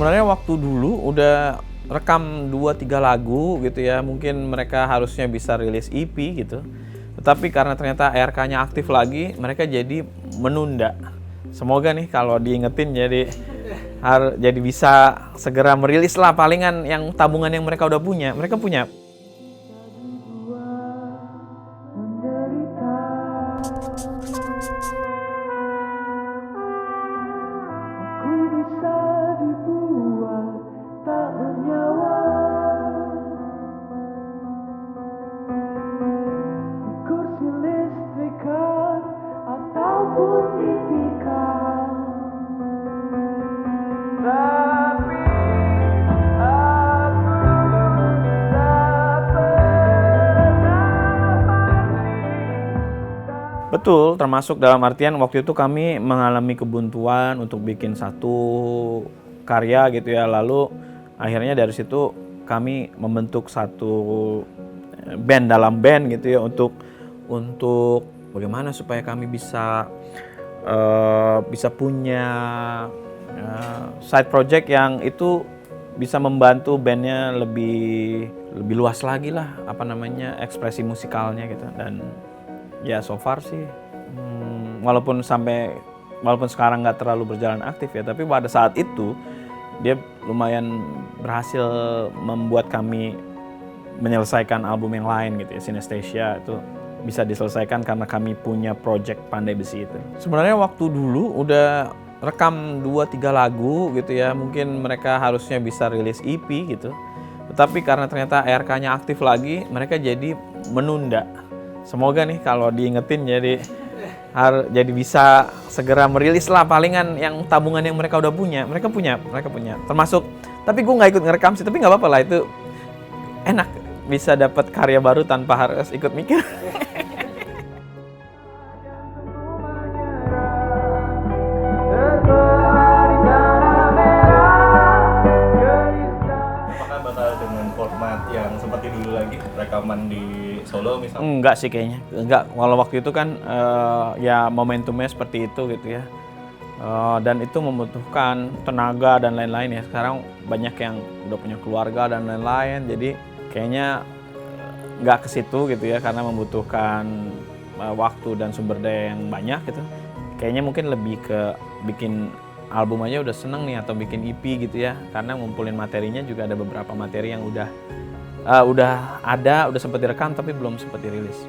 Sebenarnya waktu dulu udah rekam 2 3 lagu gitu ya, mungkin mereka harusnya bisa rilis EP gitu. Tetapi karena ternyata ERK-nya aktif lagi, mereka jadi menunda. Semoga nih kalau diingetin jadi bisa segera merilis lah palingan yang tabungan yang mereka udah punya. Mereka punya. Betul, termasuk dalam artian waktu itu kami mengalami kebuntuan untuk bikin satu karya gitu ya. Lalu akhirnya dari situ kami membentuk satu band dalam band gitu ya untuk bagaimana supaya kami bisa punya side project yang itu bisa membantu bandnya lebih luas lagi lah ekspresi musikalnya gitu. Dan ya so far sih walaupun sekarang nggak terlalu berjalan aktif ya, tapi pada saat itu dia lumayan berhasil membuat kami menyelesaikan album yang lain gitu ya. Synesthesia itu bisa diselesaikan karena kami punya project Pandai Besi itu. Sebenarnya waktu dulu udah rekam 2 3 lagu gitu ya, mungkin mereka harusnya bisa rilis EP gitu. Tetapi karena ternyata ERK-nya aktif lagi, mereka jadi menunda. Semoga nih kalau diingetin jadi bisa segera merilis lah palingan yang tabungan yang mereka udah punya. Mereka punya. Termasuk, tapi gue nggak ikut ngerekam sih, tapi nggak apa-apa lah, itu enak bisa dapat karya baru tanpa harus ikut mikir. Apakah bakal dengan format yang seperti dulu lagi, rekaman di Solo misalnya? Enggak sih kayaknya. Enggak. Kalau waktu itu kan ya momentumnya seperti itu gitu ya. Dan itu membutuhkan tenaga dan lain-lain ya. Sekarang banyak yang udah punya keluarga dan lain-lain. Jadi kayaknya nggak ke situ gitu ya, karena membutuhkan waktu dan sumber daya yang banyak gitu. Kayaknya mungkin lebih ke bikin album aja udah seneng nih, atau bikin EP gitu ya. Karena ngumpulin materinya juga ada beberapa materi yang udah sempat direkam tapi belum sempat dirilis.